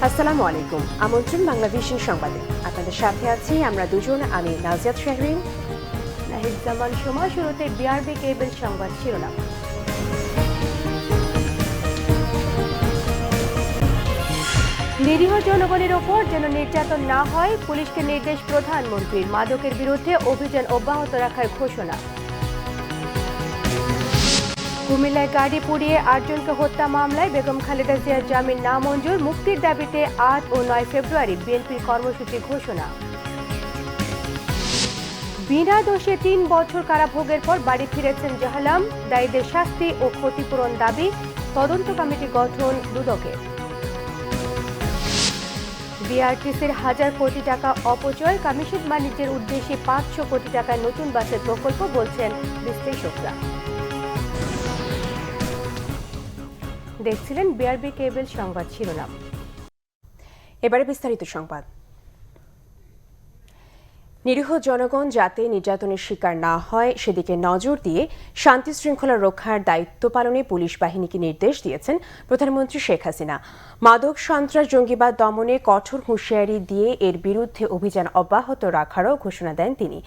আসসালামু আলাইকুম। আমন্ত্রণ বাংলাদেশের সংবাদে। আপনাদের সাথে আছি আমরা দুজন, আমি নাজিয়াত শাহরিন, নাহিদ জামান সময়। শুরুতে বিআরবি কেবল সংবাদ শিরোনাম। নিরীহ জনগণের ওপর যেন নির্যাতন না হয়, পুলিশকে নির্দেশ প্রধানমন্ত্রীর। মাদকের বিরুদ্ধে অভিযান অব্যাহত রাখার ঘোষণা। কুমিল্লায় গাড়ি পুড়িয়ে ৮ জনকে হত্যা মামলায় বেগম খালেদা জিয়ার জামিন নামঞ্জুর। মুক্তির দাবিতে ৮ ও ৯ ফেব্রুয়ারি বিএনপির কর্মসূচি ঘোষণা। বিনা দোষে ৩ বছর কারাভোগের পর বাড়ি ফিরেছেন জাহালাম। দায়ীদের শাস্তি ও ক্ষতিপূরণ দাবি। তদন্ত কমিটি গঠন দুদকের। বিআরটিসির ১,০০০ কোটি টাকা অপচয়, কমিশন বাণিজ্যের উদ্দেশ্যে ৫০০ কোটি টাকার নতুন বাসের প্রকল্প, বলছেন বিশ্লেষকরা। দেখছিলেন বিআরবি কেবল সংবাদ শিরোনাম। এবারে বিস্তারিত সংবাদ। নিরীহ জনগণ যাতে নির্যাতনের শিকার না হয় সেদিকে নজর দিয়ে শান্তি শৃঙ্খলা রক্ষার দায়িত্ব পালনে পুলিশ বাহিনীকে নির্দেশ দিয়েছেন প্রধানমন্ত্রী শেখ হাসিনা। মাদক সন্ত্রাস জঙ্গিবাদ দমনে কঠোর হুঁশিয়ারি দিয়ে এর বিরুদ্ধে অভিযান অব্যাহত রাখারও ঘোষণা দেন তিনি।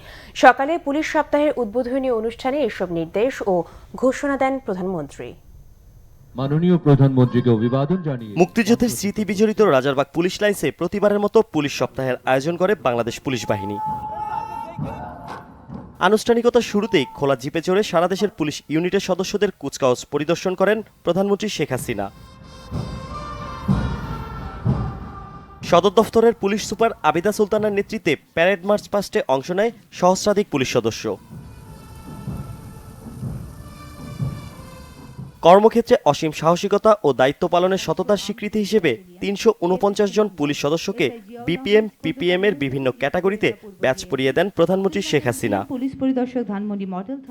সকালে পুলিশ সপ্তাহের উদ্বোধনী অনুষ্ঠানে এসব নির্দেশ ও ঘোষণা দেন প্রধানমন্ত্রী। মাননীয় প্রধানমন্ত্রীকে অভিবাদন জানিয়ে মুক্তিযুদ্ধের স্মৃতি বিজড়িত রাজারবাগ পুলিশ লাইন্সে প্রতিবারের মতো পুলিশ সপ্তাহের আয়োজন করে বাংলাদেশ পুলিশ বাহিনী। আনুষ্ঠানিকতার শুরুতেই খোলা জিপে চড়ে সারা দেশের পুলিশ ইউনিটের সদস্যদের কুচকাওয়াজ পরিদর্শন করেন প্রধানমন্ত্রী শেখ হাসিনা। সদর দফতরের পুলিশ সুপার আবিদা সুলতানার নেতৃত্বে প্যারেড মার্চ পাস্টে অংশ নেয় সহস্রাধিক পুলিশ সদস্য। কর্মক্ষেত্রে অসীম সাহসিকতা ও দায়িত্ব পালনের সততার স্বীকৃতি হিসেবে ৩৪৯ জন পুলিশ সদস্যকে বিপিএম পিপিএম এর বিভিন্ন ক্যাটাগরিতে ব্যাচ পরিয়ে দেন প্রধানমন্ত্রী শেখ হাসিনা।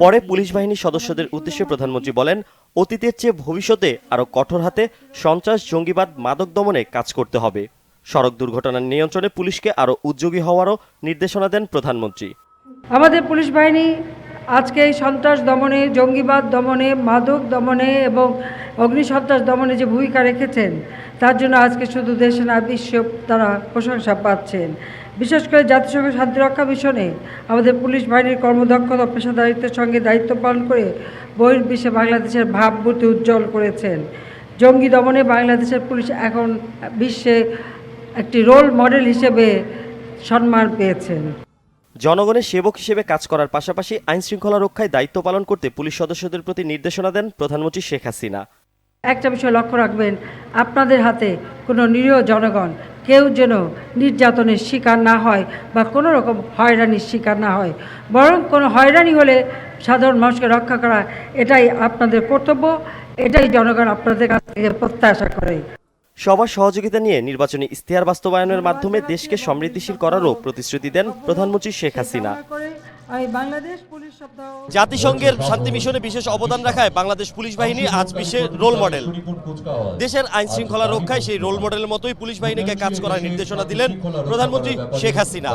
পরে পুলিশ বাহিনীর সদস্যদের উদ্দেশ্যে প্রধানমন্ত্রী বলেন, অতীতের চেয়ে ভবিষ্যতে আরও কঠোর হাতে সন্ত্রাস জঙ্গিবাদ মাদক দমনে কাজ করতে হবে। সড়ক দুর্ঘটনার নিয়ন্ত্রণে পুলিশকে আরও উদ্যোগী হওয়ারও নির্দেশনা দেন প্রধানমন্ত্রী। আমাদের পুলিশ বাহিনী আজকে এই সন্ত্রাস দমনে, জঙ্গিবাদ দমনে, মাদক দমনে এবং অগ্নিসন্ত্রাস দমনে যে ভূমিকা রেখেছেন তার জন্য আজকে শুধু দেশে না বিশ্ব তারা প্রশংসা পাচ্ছেন। বিশেষ করে জাতিসংঘ শান্তিরক্ষা মিশনে আমাদের পুলিশ বাহিনীর কর্মদক্ষতা পেশাদারিত্বের সঙ্গে দায়িত্ব পালন করে বহির্বিশ্বে বাংলাদেশের ভাবমূর্তি উজ্জ্বল করেছেন। জঙ্গি দমনে বাংলাদেশের পুলিশ এখন বিশ্বে একটি রোল মডেল হিসেবে সম্মান পেয়েছেন। জনগণের সেবক হিসেবে কাজ করার পাশাপাশি আইন শৃঙ্খলা রক্ষায় দায়িত্ব পালন করতে পুলিশ সদস্যদের প্রতি নির্দেশনা দেন প্রধানমন্ত্রী শেখ হাসিনা। একটা বিষয় লক্ষ্য রাখবেন, আপনাদের হাতে কোনো নিরীহ জনগণ কেউ যেন নির্যাতনের শিকার না হয় বা কোনো রকম হয়রানির শিকার না হয়, বরং কোনো হয়রানি হলে সাধারণ মানুষকে রক্ষা করা এটাই আপনাদের কর্তব্য, এটাই জনগণ আপনাদের কাছ থেকে প্রত্যাশা করে। সবার সহযোগিতা নিয়ে নির্বাচনী ইশতেহার বাস্তবায়নের মাধ্যমে দেশকে সমৃদ্ধিশীল করারও প্রতিশ্রুতি দেন প্রধানমন্ত্রী শেখ হাসিনা। জাতিসংঘের শান্তি মিশনে বিশেষ অবদান রাখায় বাংলাদেশ পুলিশ বাহিনী আজ বিশ্বের রোল মডেল। দেশের আইন শৃঙ্খলা রক্ষায় সেই রোল মডেলের মতোই পুলিশ বাহিনীকে কাজ করার নির্দেশনা দিলেন প্রধানমন্ত্রী শেখ হাসিনা।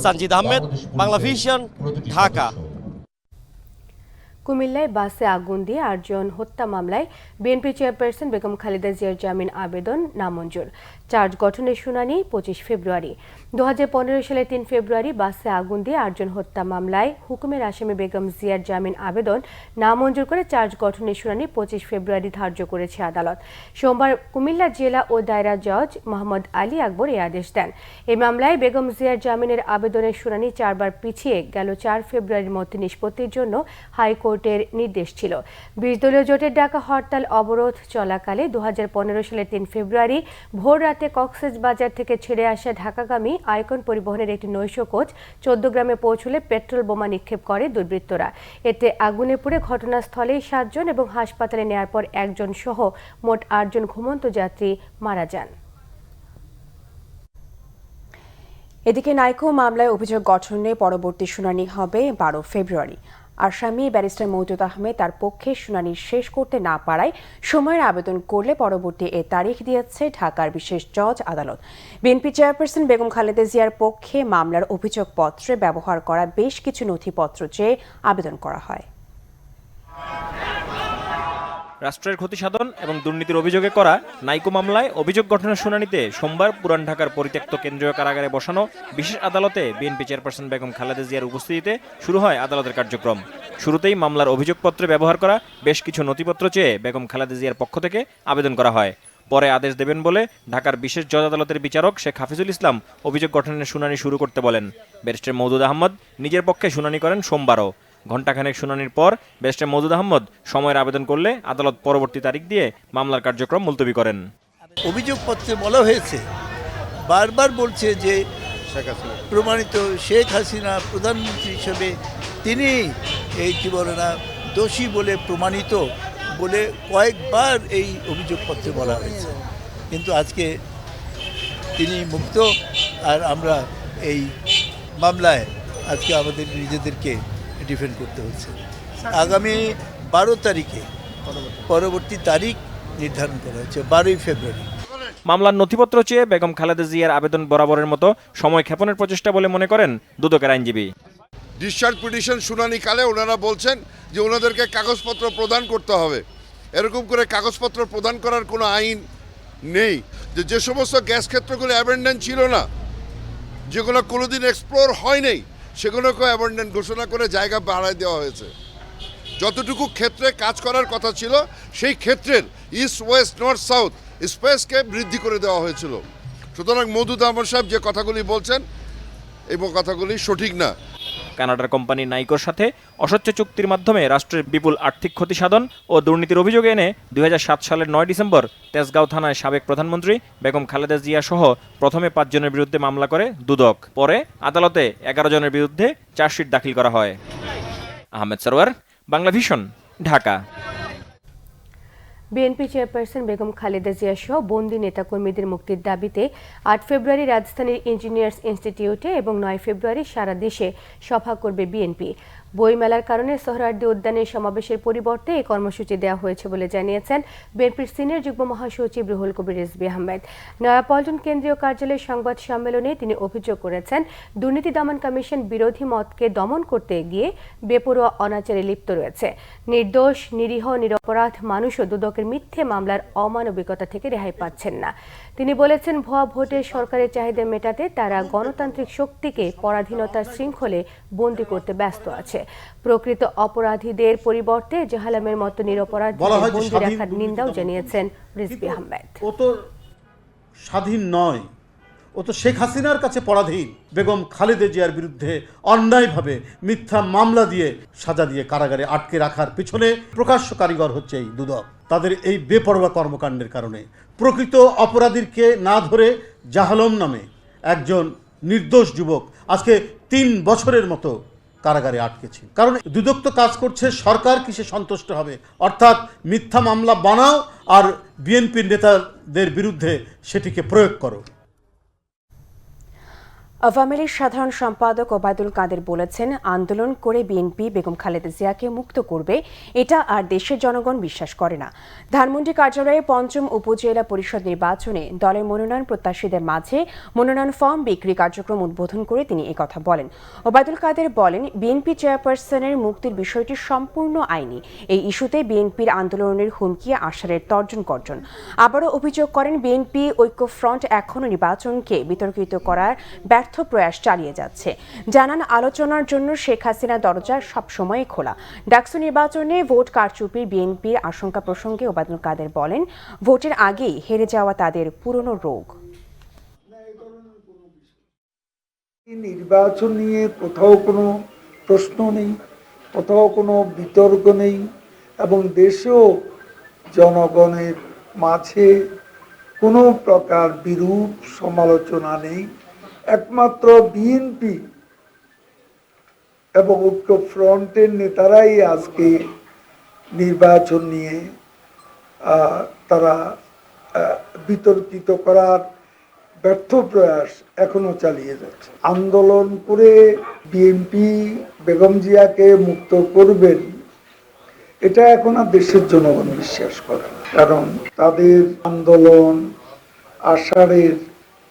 সানজিদ আহমেদ, বাংলা ভিশন, ঢাকা। কুমিল্লায় বাসে আগুন দিয়ে ৮ জন হত্যা মামলায় বিএনপি চেয়ারপারসন বেগম খালেদা জিয়ার জামিন আবেদন নামঞ্জুর। চার্জ গঠনের শুনানি ২৫ ফেব্রুয়ারি। ২০১৫ সালের ৩ ফেব্রুয়ারি বাসে আগুন দিয়ে ৮ জন হত্যা মামলায় হুকুমের আসামি বেগম জিয়ার জামিন আবেদন নামঞ্জুর করে চার্জ গঠনের শুনানি ২৫ ফেব্রুয়ারি ধার্য করেছে আদালত। সোমবার কুমিল্লা জেলা ও দায়রা জজ মোহাম্মদ আলী আকবর এই আদেশ দেন। এই মামলায় বেগম জিয়ার জামিনের আবেদনের শুনানি ৪ বার পিছিয়ে গেল ৪ ফেব্রুয়ারির মধ্যে নিষ্পত্তির জন্য হাইকোর্টের নির্দেশ ছিল। ২০ দলীয় জোটের ডাকা হরতাল অবরোধ চলাকালে ২০১৫ সালের ৩ ফেব্রুয়ারি ভোর রাতে কক্সবাজার থেকে ছেড়ে আসা ঢাকাগামী আইকন পরিবহনের একটি নৈশ কোচ ১৪ গ্রামে পৌঁছলে পেট্রোল বোমা নিক্ষেপ করে দুর্বৃত্তরা। এতে আগুনে পুড়ে ঘটনাস্থলেই ৭ জন এবং হাসপাতালে নেয়ার পর ১ জন সহ মোট ৮ জন ঘুমন্ত যাত্রী মারা যান। এদিকে নাইকো মামলায় অভিযোগ গঠনে পরবর্তী শুনানি হবে ১২ ফেব্রুয়ারি। আসামি ব্যারিস্টার মওদুদ আহমেদ তার পক্ষে শুনানি শেষ করতে না পারায় সময়ের আবেদন করলে পরবর্তী এ তারিখ দিয়েছে ঢাকার বিশেষ জজ আদালত। বিএনপি চেয়ারপারসন বেগম খালেদা জিয়ার পক্ষে মামলার অভিযোগপত্রে ব্যবহার করা বেশ কিছু নথিপত্র চেয়ে আবেদন করা হয়। রাষ্ট্রের ক্ষতি সাধন এবং দুর্নীতির অভিযোগে করা নাইকো মামলায় অভিযোগ গঠনের শুনানিতে সোমবার পুরান ঢাকার পরিত্যক্ত কেন্দ্রীয় কারাগারে বসানো বিশেষ আদালতে বিএনপি চেয়ারপারসন বেগম খালেদা জিয়ার উপস্থিতিতে শুরু হয় আদালতের কার্যক্রম। শুরুতেই মামলার অভিযোগপত্রে ব্যবহার করা বেশ কিছু নথিপত্র চেয়ে বেগম খালেদা জিয়ার পক্ষ থেকে আবেদন করা হয়। পরে আদেশ দেবেন বলে ঢাকার বিশেষ জজ আদালতের বিচারক শেখ হাফিজুল ইসলাম অভিযোগ গঠনের শুনানি শুরু করতে বলেন। ব্যারিস্টার মওদুদ আহমদ নিজের পক্ষে শুনানি করেন সোমবারও। ঘণ্টাখানেক শুনানির পর ব্যারিস্টার মওদুদ আহমদ সময়ের আবেদন করলে আদালত পরবর্তী তারিখ দিয়ে মামলার কার্যক্রম মুলতবি করেন। অভিযোগপত্রে বলা হয়েছে, বারবার বলছে যে প্রমাণিত শেখ হাসিনা প্রধানমন্ত্রী হিসেবে তিনি এই কি বলে না দোষী বলে প্রমাণিত বলে কয়েকবার এই অভিযোগপত্রে বলা হয়েছে, কিন্তু আজকে তিনি মুক্ত। আর আমরা এই মামলায় আজকে আমাদের নিজেদেরকে ডিফেন্ড করতে হচ্ছে। আগামী 12 তারিখে পরবর্তী তারিখ নির্ধারণ করা হয়েছে, 12ই ফেব্রুয়ারি। মামলার নথিপত্র চেয়ে বেগম খালেদা জিয়ার আবেদন বরাবরের মতো সময় ক্ষেপণের প্রচেষ্টা বলে মনে করেন দুদকের আইনজীবী। ডিসচার্জ পিটিশন শুনানিকালে ওনারা বলছেন যে ওনাদেরকে কাগজপত্র প্রদান করতে হবে। এরকম করে কাগজপত্র প্রদান করার কোনো আইন নেই। যে সমস্ত গ্যাস ক্ষেত্রগুলো অ্যাবেন্ডেন্ট ছিল না, যেগুলো কোনোদিন এক্সপ্লোর হয় নাই, সেগুলোকে অ্যাবেন্ডেন্ট ঘোষণা করে জায়গা বাড়ায় দেওয়া হয়েছে। যতটুকু ক্ষেত্রে কাজ করার কথা ছিল সেই ক্ষেত্রের ইস্ট ওয়েস্ট নর্থ সাউথ স্পেসকে বৃদ্ধি করে দেওয়া হয়েছিল। সুতরাং মওদুদ আহমদ সাহেব যে কথাগুলি বলছেন এই কথাগুলি সঠিক না। কানাডার কোম্পানি নাইকোর সাথে অস্বচ্ছ চুক্তির মাধ্যমে রাষ্ট্রের বিপুল আর্থিক ক্ষতি সাধন ও দুর্নীতির অভিযোগ এনে 2007 সালের 9 ডিসেম্বর তেজগাঁও থানায় সাবেক প্রধানমন্ত্রী বেগম খালেদা জিয়া সহ প্রথমে 5 জনের বিরুদ্ধে মামলা করে দুদক। পরে আদালতে 11 জনের বিরুদ্ধে চার্জশিট দাখিল করা হয়। Ahmed Sarwar, Bangla vision, Dhaka. BNP chairperson Begum Khaleda Zia সহ বন্দী নেতাকর্মীদের মুক্তির দাবিতে 8 ফেব্রুয়ারি রাজধানীর ইঞ্জিনিয়ার্স ইনস্টিটিউটে এবং 9 ফেব্রুয়ারি সারা দেশে সভা করবে বিএনপি। বইমেলার কারণে সোহরাওয়ার্দী উদ্যানের সমাবেশের পরিবর্তে এই কর্মসূচি দেওয়া হয়েছে বলে জানিয়েছেন বিএনপির সিনিয়র যুগ্ম মহাসচিব রুহুল কবির রিজভী আহমেদ। নয়াপল্টন কেন্দ্রীয় কার্যালয়ের সংবাদ সম্মেলনে তিনি অভিযোগ করেছেন, দুর্নীতি দমন কমিশন বিরোধী মতকে দমন করতে গিয়ে বেপরোয়া অনাচারে লিপ্ত রয়েছে। নির্দোষ, নিরীহ, নিরপরাধ মানুষও দুদকের মিথ্যে মামলার অমানবিকতা থেকে রেহাই পাচ্ছেন না। তিনি বলেছেন, ভুয়া ভোটে সরকারের চাহিদা মেটাতে তারা গণতান্ত্রিক শক্তিকে পরাধীনতার শৃঙ্খলে বন্দী করতে ব্যস্ত আছে। প্রকৃত অপরাধীদের পরিবর্তে জাহালামের মতো নিরপরাধীদের বন্দী রাখার নিন্দাও জানিয়েছেন রিজভী আহমেদ। ও তো স্বাধীন নয়, ও তো শেখ হাসিনার কাছে পরাধীন। বেগম খালেদা জিয়ার বিরুদ্ধে অন্যায়ভাবে মিথ্যা মামলা দিয়ে সাজা দিয়ে কারাগারে আটকে রাখার পিছনে প্রকাশ্য কারিগর হচ্ছে এই দুদক। তাদের এই বেপরোয়া কর্মকাণ্ডের কারণে প্রকৃত অপরাধীকে না ধরে জাহালম নামে একজন নির্দোষ যুবক আজকে 3 বছরের মতো কারাগারে আটকেছে। কারণ দুদক তো কাজ করছে সরকার কিসে সন্তুষ্ট হবে, অর্থাৎ মিথ্যা মামলা বানাও আর বিএনপির নেতাদের বিরুদ্ধে সেটিকে প্রয়োগ করো। আওয়ামী লীগ সাধারণ সম্পাদক ওবায়দুল কাদের বলেছেন, আন্দোলন করে বিএনপি বেগম খালেদা জিয়াকে মুক্ত করবে এটা আর দেশের জনগণ বিশ্বাস করে না। ধানমন্ডি কার্যালয়ে 5ম উপজেলা পরিষদ নির্বাচনে দলের মনোনয়ন প্রত্যাশীদের মাঝে মনোনয়ন ফর্ম বিক্রি কার্যক্রম উদ্বোধন করে তিনি একথা বলেন। ওবায়দুল কাদের বলেন, বিএনপি চেয়ারপারসনের মুক্তির বিষয়টি সম্পূর্ণ আইনি। এই ইস্যুতে বিএনপির আন্দোলনের হুমকি আসারের তর্জন গর্জন। আবারও অভিযোগ করেন, বিএনপি ঐক্যফ্রন্ট এখনও নির্বাচনকে বিতর্কিত করার ব্যর্থ প্রয়াস চালিয়ে যাচ্ছে। জানান, আলোচনার জন্য শেখ হাসিনার দরজা সবসময় খোলা। ডাকসু নির্বাচনে ভোট কারচুপির বিএনপির আশঙ্কা প্রসঙ্গে ওবায়দুল কাদের বলেন, ভোটের আগেই হেরে যাওয়া তাদের পুরনো রোগ। নির্বাচন নিয়ে কোথাও কোনো প্রশ্ন নেই, কোথাও কোনো বিতর্ক নেই এবং দেশেও জনগণের মাঝে কোনো প্রকার বিরূপ সমালোচনা নেই। একমাত্র বিএনপি এবং ঐক্যফ্রন্টের নেতারাই আজকে নির্বাচন নিয়ে তারা বিতর্কিত করার ব্যর্থ প্রয়াস এখনো চালিয়ে যাচ্ছে। আন্দোলন করে বিএনপি বেগম জিয়াকে মুক্ত করবেন এটা এখন আর দেশের জনগণ বিশ্বাস করে না, কারণ তাদের আন্দোলন আষাঢ়ের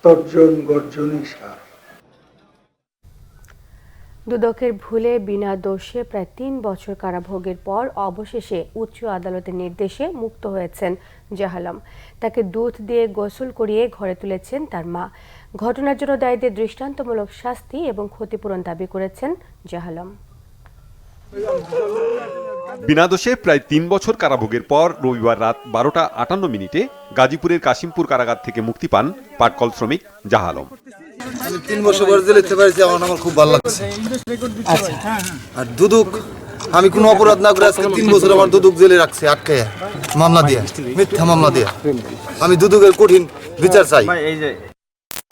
তর্জন গর্জনই সার। দুদকের ভুলে বিনা দোষে প্রায় ৩ বছর কারাভোগের পর অবশেষে উচ্চ আদালতের নির্দেশে মুক্ত হয়েছেন জাহালম। তাকে দুধ দিয়ে গোসল করিয়ে ঘরে তুলেছেন তার মা। ঘটনার জন্য দায়ীদের দৃষ্টান্তমূলক শাস্তি এবং ক্ষতিপূরণ দাবি করেছেন জাহালম। বিনা দোষে প্রায় ৩ বছর কারাভোগের পর রবিবার রাত 12:58 গাজীপুরের কাশিমপুর কারাগার থেকে মুক্তি পান পাটকল শ্রমিক জাহালম। আমি 3 বছর পর জেলে যেতে পারছি, আমার খুব ভালো লাগছে। আর দুদক, আমি কোনো অপরাধ না করে আজকে 3 বছর আমার দুদক জেলে রাখছে আটকায়া, মামলা দিয়ে, মিথ্যা মামলা দিয়ে। আমি দুদকের কঠিন বিচার চাই।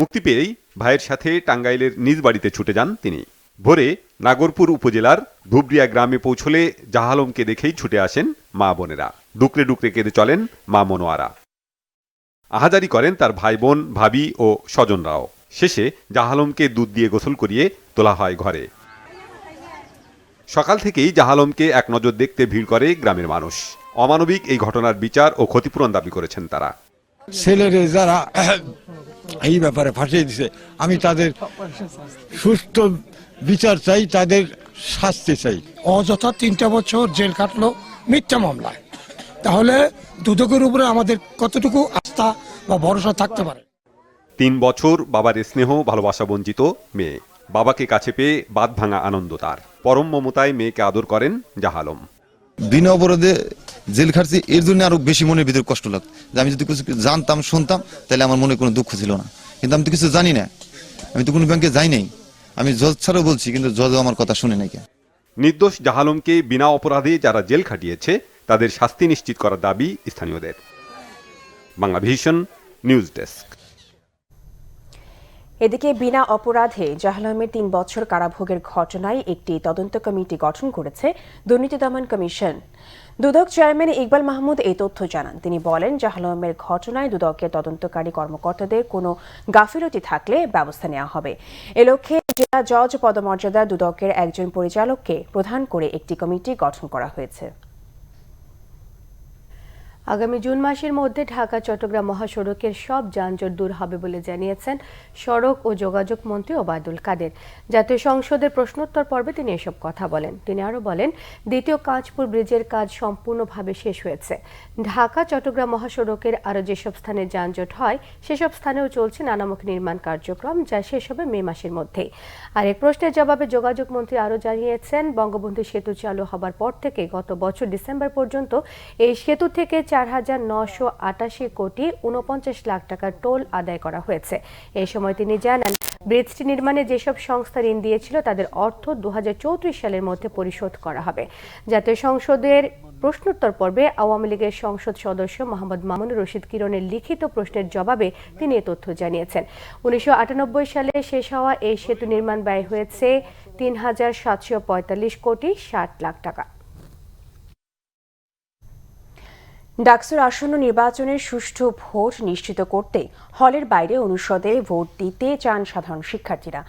মুক্তি পেয়েই ভাইয়ের সাথে টাঙ্গাইলের নিজ বাড়িতে ছুটে যান তিনি। ভোরে নাগরপুর উপজেলার ধুবরিয়া গ্রামে পৌঁছলে জাহালমকে দেখেই ছুটে আসেন মা বোনেরা। ডুকরে ডুকরে কেঁদে চলেন মা মনোয়ারা। আহাজারি করেন তার ভাই বোন, ভাবি ও স্বজনরাও। শেষে জাহালমকে দুধ দিয়ে গোসল করিয়ে তোলা হয় ঘরে। সকাল থেকেই জাহালমকে এক নজর দেখতে ভিড় করে গ্রামের মানুষ। অমানবিক এই ঘটনার বিচার ও ক্ষতিপূরণ দাবি করেছেন তারা। ছেলেরে যারা এই ব্যাপারে ফাঁসিয়ে দিছে, আমি তাদের সুষ্ঠু বিচার চাই, তাদের শাস্তি চাই। অযথা 3টা বছর জেল কাটলো মিথ্যা মামলায়, তাহলে দুদকের উপরে আমাদের কতটুকু আস্থা বা ভরসা থাকতে পারে? 3 বছর বাবার স্নেহ ভালোবাসা বঞ্চিত মেয়ে। বাবাকে কাছে পেয়ে বাঁধ ভাঙা আনন্দ তার। পরম মমতায় মেয়েকে আদর করেন জাহালম। বিনা অপরাধে জেল খাটছি, এর জন্য আরো বেশি মনের ভিতরে কষ্ট লাগতো। যে আমি যদি কিছু জানতাম, শুনতাম, তাহলে আমার মনে কোনো দুঃখ ছিল না। কিন্তু আমি তো কিছু জানি না, আমি তো কোনো ব্যাংকে যাই নাই। আমি জজ ছাড়াও বলছি, কিন্তু জজও আমার কথা শুনে নাই। নির্দোষ জাহালমকে বিনা অপরাধে যারা জেল খাটিয়েছে তাদের শাস্তি নিশ্চিত করার দাবি স্থানীয়দের। Banglavision news desk. এদিকে বিনা অপরাধে জাহালমের 3 বছর কারাভোগের ঘটনায় একটি তদন্ত কমিটি গঠন করেছে দুর্নীতি দমন কমিশন। দুদক চেয়ারম্যান ইকবাল মাহমুদ এই তথ্য জানান। তিনি বলেন, জাহালমের ঘটনায় দুদকের তদন্তকারী কর্মকর্তাদের কোনো গাফিলতি থাকলে ব্যবস্থা নেওয়া হবে। এ লক্ষ্যে জেলা জজ পদমর্যাদা দুদকের একজন পরিচালককে প্রধান করে একটি কমিটি গঠন করা হয়েছে। আগামী জুন মাসের মধ্যে ঢাকা চট্টগ্রাম মহাসড়কের সব যানজট দূর হবে বলে জানিয়েছেন সড়ক ও যোগাযোগ মন্ত্রী ওবায়দুল কাদের। জাতীয় সংসদের প্রশ্নোত্তর পর্বে তিনি এসব কথা বলেন। তিনি আরও বলেন, দ্বিতীয় কাঁচপুর ব্রিজের কাজ সম্পূর্ণভাবে শেষ হয়েছে। ঢাকা চট্টগ্রাম মহাসড়কের আরও যেসব স্থানে যানজট হয় সেসব স্থানেও চলছে নানামুখী নির্মাণ কার্যক্রম, যা শেষ হবে মে মাসের মধ্যেই। আর এক প্রশ্নের জবাবে যোগাযোগ মন্ত্রী আরও জানিয়েছেন, বঙ্গবন্ধু সেতু চালু হবার পর থেকে গত বছর ডিসেম্বর পর্যন্ত এই সেতু থেকে 4,988 কোটি 49 লাখ টাকার টোল আদায় করা হয়েছে। এই সময় তিনি জানান, ব্রিজটি নির্মাণে যেসব সংস্থা ঋণ দিয়েছিল তাদের অর্থ 2034 সালের মধ্যে পরিশোধ করা হবে। জাতীয় সংসদের প্রশ্নোত্তর পর্বে আওয়ামী লীগের সংসদ সদস্য মোহাম্মদ মামুনুর রশিদ কিরণের লিখিত প্রশ্নের জবাবে তিনি এ তথ্য জানিয়েছেন। 1998 সালে শেষ হওয়া এই সেতু নির্মাণ ব্যয় হয়েছে 3,745 কোটি 60 লাখ টাকা। ডাকসুর আসন্ন নির্বাচনের সুষ্ঠু ভোট নিশ্চিত করতে হলের বাইরে অনুষদে ভোট দিতে চান সাধারণ শিক্ষার্থীরা।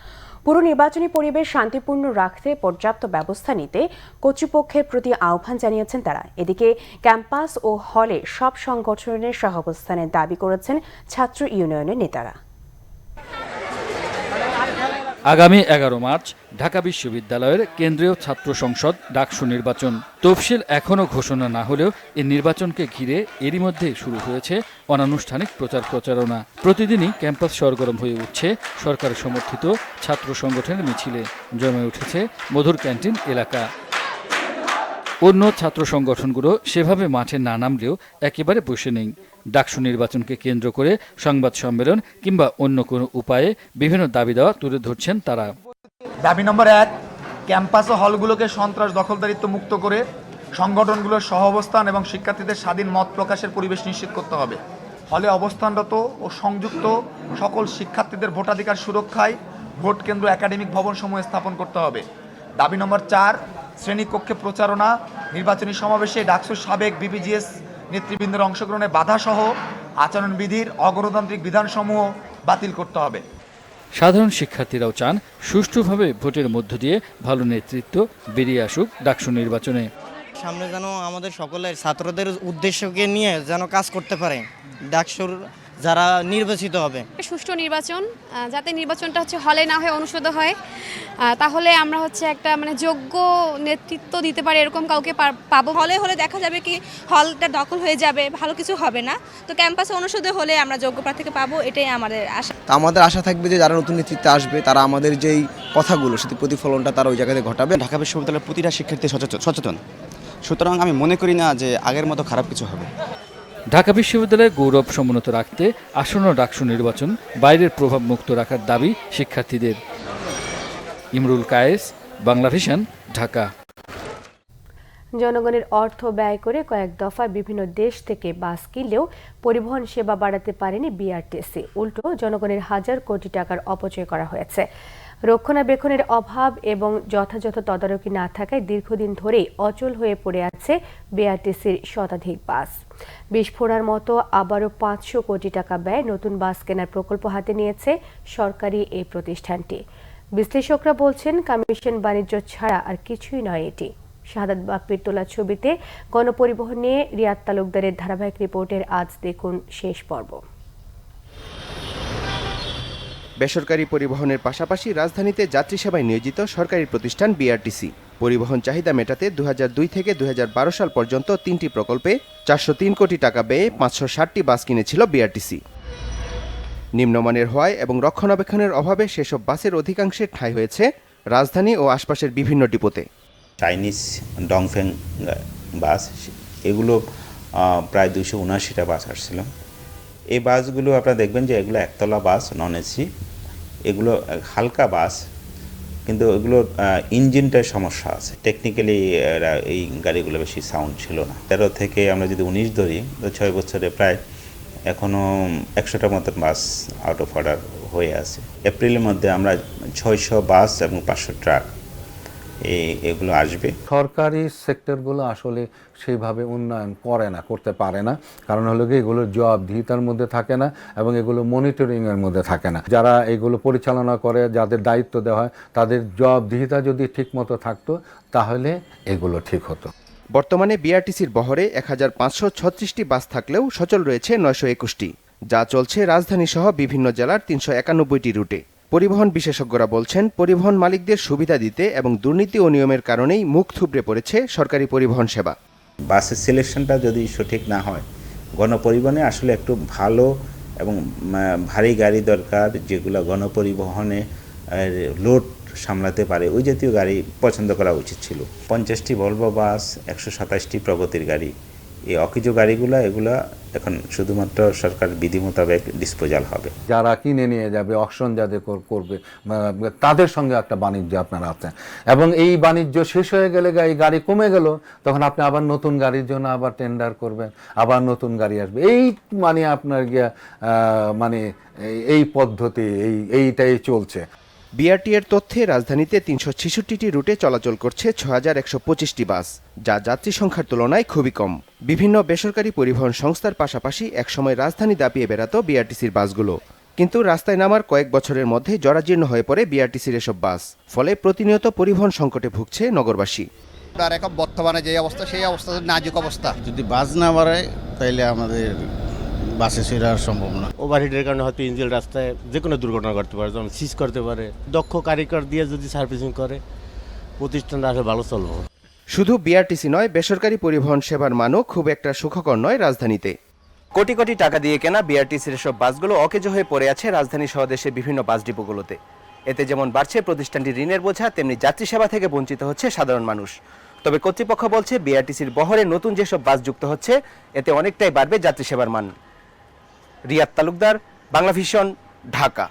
পুরো নির্বাচনী পরিবেশ শান্তিপূর্ণ রাখতে পর্যাপ্ত ব্যবস্থা নিতে কর্তৃপক্ষের প্রতি আহ্বান জানিয়েছেন তারা। এদিকে ক্যাম্পাস ও হলে সব সংগঠনের সহাবস্থানের দাবি করেছেন ছাত্র ইউনিয়নের নেতারা। আগামী 11 মার্চ ঢাকা বিশ্ববিদ্যালয়ের কেন্দ্রীয় ছাত্র সংসদ ডাকসু নির্বাচন। তফসিল এখনও ঘোষণা না হলেও এই নির্বাচনকে ঘিরে এরই মধ্যে শুরু হয়েছে অনানুষ্ঠানিক প্রচারণা। প্রতিদিনই ক্যাম্পাস সরগরম হয়ে উঠছে সরকার সমর্থিত ছাত্র সংগঠনের মিছিলে। জমে উঠেছে মধুর ক্যান্টিন এলাকা। অন্য ছাত্র সংগঠনগুলো সেভাবে মাঠে না নামলেও একেবারে বসে নেই। ডাকসু নির্বাচনকে কেন্দ্র করে সংবাদ সম্মেলন কিংবা অন্য কোনো উপায়ে বিভিন্ন দাবি দেওয়া তুলে ধরছেন তারা। দাবি নম্বর 1, ক্যাম্পাস ও হলগুলোকে সন্ত্রাস দখলদারিত্ব মুক্ত করে সংগঠনগুলোর সহাবস্থান এবং শিক্ষার্থীদের স্বাধীন মত প্রকাশের পরিবেশ নিশ্চিত করতে হবে। হলে অবস্থানরত ও সংযুক্ত সকল শিক্ষার্থীদের ভোটাধিকার সুরক্ষায় ভোট কেন্দ্র একাডেমিক ভবনসমূহ স্থাপন করতে হবে। দাবি নম্বর 4, শ্রেণীকক্ষে প্রচারণা, নির্বাচনী সমাবেশে ডাকসুর সাবেক বিপিজিএস নেতৃবৃন্দের অংশগ্রহণে বাধাসহ আচরণবিধির অগণতান্ত্রিক বিধানসমূহ বাতিল করতে হবে। সাধারণ শিক্ষার্থীরাও চান সুষ্ঠুভাবে ভোটের মধ্য দিয়ে ভালো নেতৃত্ব বেরিয়ে আসুক ডাকসু নির্বাচনে। সামনে যেন আমাদের সকলের ছাত্রদের উদ্দেশ্যকে নিয়ে যেন কাজ করতে পারে। ডাকসুর যারা নির্বাচিত হবে। সুষ্ঠু নির্বাচন, যাতে নির্বাচনটা হচ্ছে হলে না হয়ে অনুষ্ঠিত হয়, তাহলে আমরা হচ্ছে একটা মানে যোগ্য নেতৃত্ব দিতে পারি এরকম কাউকে পাবো। হলে হলে দেখা যাবে কি হলটা দখল হয়ে যাবে, ভালো কিছু হবে না। তো ক্যাম্পাসে অনুষ্ঠিত হলে আমরা যোগ্য প্রার্থীকে পাবো, এটাই আমাদের আশা। আমাদের আশা থাকবে যে যারা নতুন নেতৃত্বে আসবে তারা আমাদের যেই কথাগুলো সেটি প্রতিফলনটা তারা ওই জায়গাতে ঘটাবে। ঢাকা বিশ্ববিদ্যালয়ের প্রতিটা শিক্ষার্থী সচেতন, সুতরাং আমি মনে করি না যে আগের মতো খারাপ কিছু হবে। ঢাকা বিশ্ববিদ্যালয়ের গৌরব সমুন্নত রাখতে আসন্ন ডাকসু নির্বাচন বাইরের প্রভাব মুক্ত রাখার দাবি শিক্ষার্থীদের। ইমরুল কায়েস, বাংলা ভিশন, ঢাকা। জনগণের অর্থ ব্যয় করে কয়েক দফায় বিভিন্ন দেশ থেকে বাস কিনলেও পরিবহন সেবা বাড়াতে পারেনি বিআরটিসি। উল্টো জনগণের হাজার কোটি টাকার অপচয় করা হয়েছে। রক্ষণাবেক্ষণের অভাব এবং যথাযথ তদারকি না থাকায় দীর্ঘদিন ধরেই অচল হয়ে পড়ে আছে বিআরটিসির শতাধিক বাস। বিস্ফোরণের মতো আবারও 500 কোটি টাকা ব্যয় নতুন বাস কেনার প্রকল্প হাতে নিয়েছে সরকারি এই প্রতিষ্ঠানটি। বিশ্লেষকরা বলছেন, কমিশন বাণিজ্য ছাড়া আর কিছুই নয় এটি। শাহাদাত বাপ্পির তোলা ছবিতে গণপরিবহন নিয়ে রিয়াদ তালুকদারের ধারাবাহিক রিপোর্টের আজ দেখুন শেষ পর্ব। বেসরকারি পরিবহনের পাশাপাশি রাজধানীতে যাত্রী সেবায় নিয়োজিত সরকারি প্রতিষ্ঠান বিআরটিসি পরিবহন চাহিদা মেটাতে 2002 থেকে 2012 সাল পর্যন্ত 3টি প্রকল্পে 403 কোটি টাকা ব্যয়ে 560টি বাস কিনেছিল বিআরটিসি। নিম্নমানের হওয়ায় এবং রক্ষণাবেক্ষণের অভাবে সেসব বাসের অধিকাংশের ঠাঁই হয়েছে রাজধানী ও আশপাশের বিভিন্ন ডিপোতে। চাইনিজ ডংফেং বাস, এগুলো প্রায় 279টা বাস আসছিল। এই বাসগুলো আপনারা দেখবেন যে এগুলো একতলা বাস, নন এসি, এগুলো হালকা বাস, কিন্তু এগুলোর ইঞ্জিনটার সমস্যা আছে। টেকনিক্যালি এই গাড়িগুলো বেশি সাউন্ড ছিল না। 13 থেকে আমরা যদি 19 ধরি, তো 6 বছরে প্রায় এখনও 100টার মতন বাস আউট অফ অর্ডার হয়ে আছে। এপ্রিলের মধ্যে আমরা 600 বাস এবং 500 ট্রাক এগুলো আসবে। সরকারি সেক্টরগুলো আসলে সেইভাবে উন্নয়ন করতে পারে না, কারণ হলো কি এগুলো জবাবদিহিতার মধ্যে থাকে না এবং এগুলো মনিটরিংয়ের মধ্যে থাকে না। যারা এগুলো পরিচালনা করে, যাদের দায়িত্ব দেওয়া হয়, তাদের জবাবদিহিতা যদি ঠিকমতো থাকতো তাহলে এগুলো ঠিক হতো। বর্তমানে বিআরটিসির বহরে 1536টি বাস থাকলেও সচল রয়েছে 921টি, যা চলছে রাজধানী সহ বিভিন্ন জেলার 391টি রুটে। পরিবহন বিশেষজ্ঞরা বলছেন, পরিবহন মালিকদের সুবিধা দিতে এবং দুর্নীতি ও নিয়মের কারণেই মুখ থুবড়ে পড়েছে সরকারি পরিবহন সেবা। বাসের সিলেকশনটা যদি সঠিক না হয়, গণপরিবহনে আসলে একটু ভালো এবং ভারী গাড়ি দরকার, যেগুলো গণপরিবহনে লোড সামলাতে পারে, ওই জাতীয় গাড়ি পছন্দ করা উচিত ছিল। 50টি ভলভো বাস, 127টি প্রগতির গাড়ি, এই অকেজো গাড়িগুলো এগুলো এখন শুধুমাত্র সরকার বিধি মোতাবেক ডিসপোজাল হবে। যারা কিনে নিয়ে যাবে, অকশন যাদের করবে, তাদের সঙ্গে একটা বাণিজ্য আপনারা আছেন, এবং এই বাণিজ্য শেষ হয়ে গেলে এই গাড়ি কমে গেল, তখন আপনি আবার নতুন গাড়ির জন্য আবার টেন্ডার করবেন, আবার নতুন গাড়ি আসবে। এই মানে আপনার মানে এই পদ্ধতি এইটাই চলছে। বিআরটি এর তথ্যে রাজধানীতে 366টি রুটে চলাচল করছে 6125টি বাস, যা যাত্রী সংখ্যার তুলনায় খুবই কম। বিভিন্ন বেসরকারি পরিবহন সংস্থার পাশাপাশি একসময় রাজধানী দাপিয়ে বেড়াত বিআরটিসির বাসগুলো, কিন্তু রাস্তায় নামার কয়েক বছরের মধ্যে জরাজীর্ণ হয়ে পড়ে বিআরটিসির এসব বাস। ফলে প্রতিনিয়ত পরিবহন সংকটে ভুগছে নগরবাসী। আর এখন বর্তমানে যে অবস্থা, সেই অবস্থা নাজুক অবস্থা। যদি বাস না বাড়ায় তাইলে আমাদের বাসে সেরা সম্ভব না। ওভারহিটের কারণে হয়তো ইঞ্জিন রাস্তায় যে কোনো দুর্ঘটনা ঘটতে পারে, যেমন সিজ করতে পারে। দক্ষ কারিগর দিয়ে যদি সার্ভিসিং করে, প্রতিষ্ঠানটা আসলে ভালো চলবে। শুধু বিআরটিসি নয়, বেসরকারি পরিবহন সেবার মানও খুব একটা সুখকর নয় রাজধানীতে। কোটি কোটি টাকা দিয়ে কেনা বিআরটিসির এসব বাসগুলো অকেজো হয়ে পড়ে আছে রাজধানী সহ দেশের বিভিন্ন বাস ডিপোগুলোতে। এতে যেমন বাড়ছে প্রতিষ্ঠানটির ঋণের বোঝা, তেমনি যাত্রী সেবা থেকে বঞ্চিত হচ্ছে সাধারণ মানুষ। তবে কর্তৃপক্ষ বলছে, বিআরটিসির বহরে নতুন যেসব বাস যুক্ত হচ্ছে, এতে অনেকটাই বাড়বে যাত্রী সেবার মান। রিয়াদ তালুকদার, বাংলা ভিশন, ঢাকা।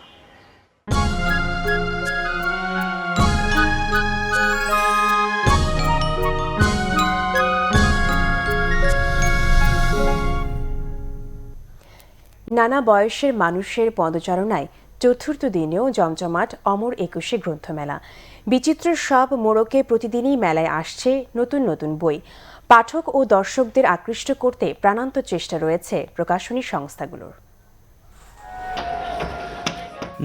নানা বয়সের মানুষের পদচারণায় চতুর্থ দিনেও জমজমাট অমর 21শে গ্রন্থমেলা। বিচিত্র সব মোড়কে প্রতিদিনই মেলায় আসছে নতুন নতুন বই। পাঠক ও দর্শকদের আকৃষ্ট করতে প্রাণান্ত চেষ্টা রয়েছে প্রকাশনী সংস্থাগুলোর।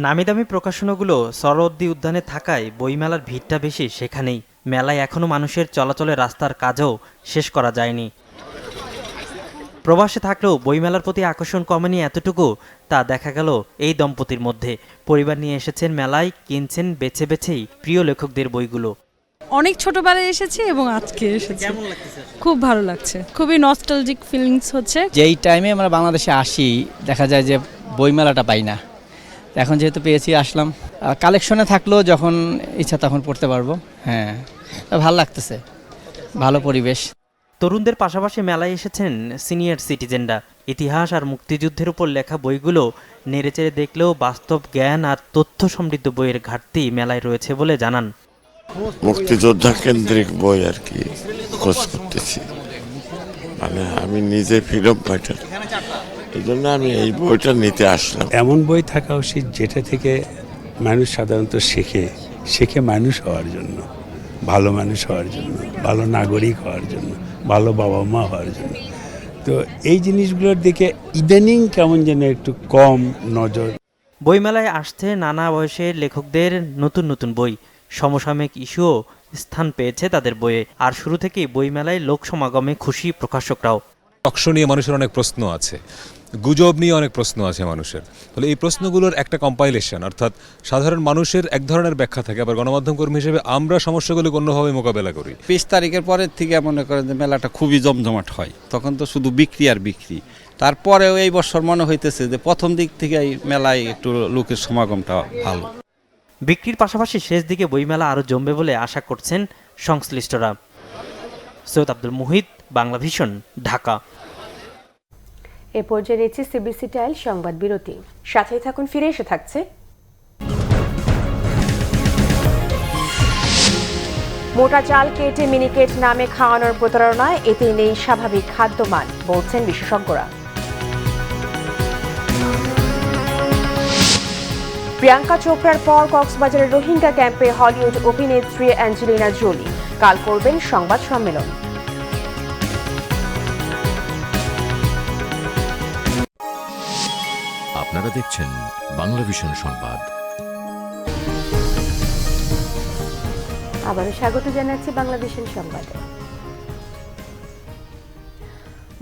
নামিদামি প্রকাশনাগুলো সরোদ্দি উদ্যানে থাকায় বইমেলার ভিড়টা বেশি সেখানেই। মেলায় এখনও মানুষের চলাচলের রাস্তার কাজও শেষ করা যায়নি। প্রবাসে থাকলেও বইমেলার প্রতি আকর্ষণ কমেনি এতটুকু তা দেখা গেল এই দম্পতির মধ্যে। পরিবার নিয়ে এসেছেন মেলায়, কিনছেন বেছে বেছেই প্রিয় লেখকদের বইগুলো। অনেক ছোটবেলায় এসেছি এবং আজকে এসেছি। খুব ভালো লাগছে, খুবই নস্টালজিক ফিলিংস হচ্ছে। যেই টাইমে আমরা বাংলাদেশে আসি দেখা যায় যে বইমেলাটা পাই না, এখন যেহেতু পেয়েছি আসলাম। কালেকশনে থাকলেও যখন ইচ্ছা তখন পড়তে পারবো। হ্যাঁ, ভালো লাগতেছে, ভালো পরিবেশ। তরুণদের পাশাপাশি মেলায় এসেছেন সিনিয়র সিটিজেনরা। ইতিহাস আর মুক্তিযুদ্ধের উপর লেখা বইগুলো নেড়েচেড়ে দেখলেও বাস্তব জ্ঞান আর তথ্য সমৃদ্ধ বইয়ের ঘাটতি মেলায় রয়েছে বলে জানান। মুক্তিযোদ্ধা কেন্দ্রিক বই আর কি খোঁজ করতেছি, মানে আমি নিজে ফ্রিডম ফাইটার, এই জন্য আমি এই বইটা নিতে আসলাম। এমন বই থাকা উচিত যেটা থেকে মানুষ সাধারণত শেখে মানুষ হওয়ার জন্য, ভালো মানুষ হওয়ার জন্য, ভালো নাগরিক হওয়ার জন্য, ভালো বাবা মা হওয়ার জন্য। তো এই জিনিসগুলোর দিকে ইদানিং কেমন যেন একটু কম নজর। বইমেলায় আসছে নানা বয়সের লেখকদের নতুন নতুন বই। সমসাময়িক ইস্যুও স্থান পেয়েছে তাদের বইয়ে। আর শুরু থেকেই বইমেলায় লোক সমাগমে খুশি প্রকাশকরাও। টকশো নিয়ে মানুষের অনেক প্রশ্ন আছে, গুজব নিয়ে অনেক প্রশ্ন আছে মানুষের। তাহলে এই প্রশ্নগুলোর একটা কম্পাইলেশন, অর্থাৎ সাধারণ মানুষের এক ধরনের ব্যাখ্যা থাকে, আবার গণমাধ্যম কর্মী হিসেবে আমরা সমস্যাগুলোকে অন্যভাবে মোকাবেলা করি। 20 তারিখের পরের থেকে মনে করেন যে মেলাটা খুবই জমজমাট হয়, তখন তো শুধু বিক্রি আর বিক্রি। তারপরেও এই বছর মনে হইতেছে যে প্রথম দিক থেকে এই মেলায় একটু লোকের সমাগমটা ভালো। বিক্রির পাশাপাশি শেষ দিকে বইমেলা আরও জমবে বলে আশা করছেন সংশ্লিষ্টরা। সৈয়দ আব্দুল মুহিত, বাংলা ভিশন, ঢাকা। এ পর্যায়ে রয়েছে সিবিসি টাইল সংবাদ বিরতি। সাথেই থাকুন, ফিরে এসে থাকছে মোটা চাল কেটে মিনিকেট নামে খাওয়ানোর প্রতারণায়, এতে নেই স্বাভাবিক খাদ্যমান বলছেন বিশেষজ্ঞরা। প্রিয়াঙ্কা চোপড়ার পর কক্সবাজারের রোহিঙ্গা ক্যাম্পে হলিউড অভিনেত্রী অ্যাঞ্জেলিনা জোলি কাল করবেন সংবাদ সম্মেলন। আপনারা দেখছেন বাংলা ভিশন সংবাদ। আবারও স্বাগত জানাচ্ছি বাংলা ভিশন সংবাদে।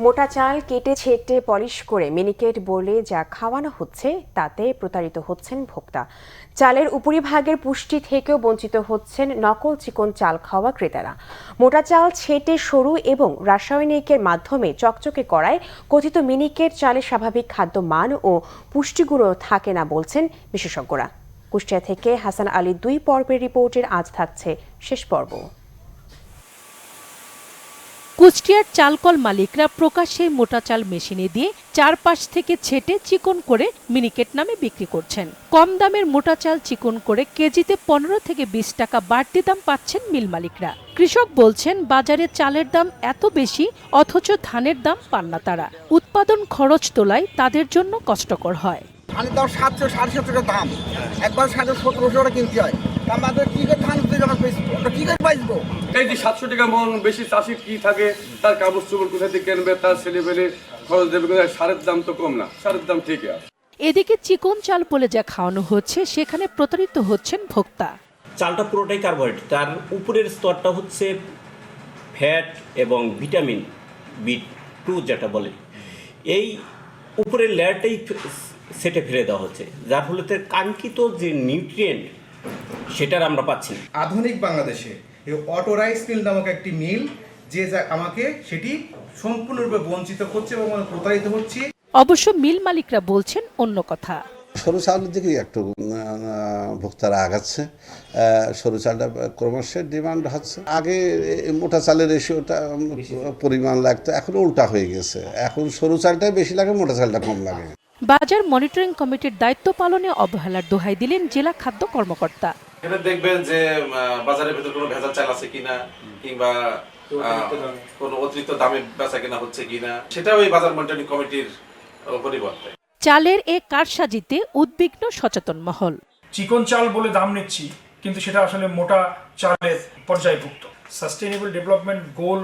মোটা চাল কেটে ছেটে পলিশ করে মিনিকেট বলে যা খাওয়ানো হচ্ছে তাতে প্রতারিত হচ্ছেন ভোক্তা। চালের উপরিভাগের পুষ্টি থেকেও বঞ্চিত হচ্ছেন নকল চিকন চাল খাওয়া ক্রেতারা। মোটা চাল ছেটে সরু এবং রাসায়নিকের মাধ্যমে চকচকে করায় কথিত মিনিকেট চালের স্বাভাবিক খাদ্য মান ও পুষ্টিগুলো থাকে না বলছেন বিশেষজ্ঞরা। কুষ্টিয়া থেকে হাসান আলী 2 পর্বের রিপোর্টের আজ থাকছে শেষ পর্ব। কুষ্টিয়ার চালকল মালিকরা প্রকাশ্যে মোটা চাল মেশিনে দিয়ে চারপাশ থেকে ছেটে চিকন করে মিনিকেট নামে বিক্রি করছেন। কম দামের মোটা চাল চিকন করে কেজিতে 15 থেকে 20 টাকা বাড়তি দাম পাচ্ছেন মিল মালিকরা। কৃষক বলছেন বাজারে চালের দাম এত বেশি অথচ ধানের দাম পান না তারা। উৎপাদন খরচ তোলায় তাদের জন্য কষ্টকর হয়। ধানের দাম 700 750 টাকা দাম, একবার 1700 টাকা কিনতে হয়। আমাদের কি করে ধান কি করে পাইবো? এই যে 700 টাকা মন বেশি চাষি কি থাকে, তার কাপড় চোপড় কোথা থেকে কিনবে, তার ছেলে পেলে খরচ দেবে কোথায়? সারের দাম তো কম না, সারের দাম ঠিকই আছে। এদিকে চিকন চাল বলে যা খাওয়ানো হচ্ছে সেখানে প্রতারিত হচ্ছেন ভোক্তা। চালটা পুরোটাই কার্বোহাইড্রেট, তার উপরের স্তরটা হচ্ছে ফ্যাট এবং ভিটামিন B2 যেটা বলে, এই উপরের লেয়ারটাই সেটে ফেলে দেওয়া হচ্ছে, যার ফলে তার কাঙ্ক্ষিত যে নিউট্রিয়েন্ট সেটার আমরা পাচ্ছি না। আধুনিক বাংলাদেশে এই অটো রাইস মিল নামক একটি মিল যে আমাকে সেটি সম্পূর্ণরূপে বঞ্চিত করছে এবং প্রতারিত হচ্ছে। অবশ্য মিল মালিকরা বলছেন অন্য কথা। সরু চালের দিকে একটু ভোক্তারা আগাচ্ছে, সরু চালটা ক্রমশ ডিমান্ড হচ্ছে। আগে মোটা চালের রেশিওটা পরিমাণ লাগতো, এখন উল্টা হয়ে গেছে, এখন সরু চালটাই বেশি লাগে, মোটা চালটা কম লাগে। বাজার মনিটরিং কমিটির দায়িত্ব পালনে অবহেলার দোহাই দিলেন জেলা খাদ্য কর্মকর্তা। এটা দেখবেন যে বাজারের ভিতর কোনো ভেজাল চাল আছে কিনা, কিংবা কোনো অতিরিক্ত দামে বেচা কেনা হচ্ছে কিনা, সেটাও এই বাজার মনিটরিং কমিটির পরিবর্তে। চালের এ কারসাজিতে উদ্বিগ্ন সচেতন মহল। চিকন চাল বলে দাম নিচ্ছি, কিন্তু সেটা আসলে মোটা চালের পর্যায়ভুক্ত। সাস্টেইনেবল ডেভেলপমেন্ট গোল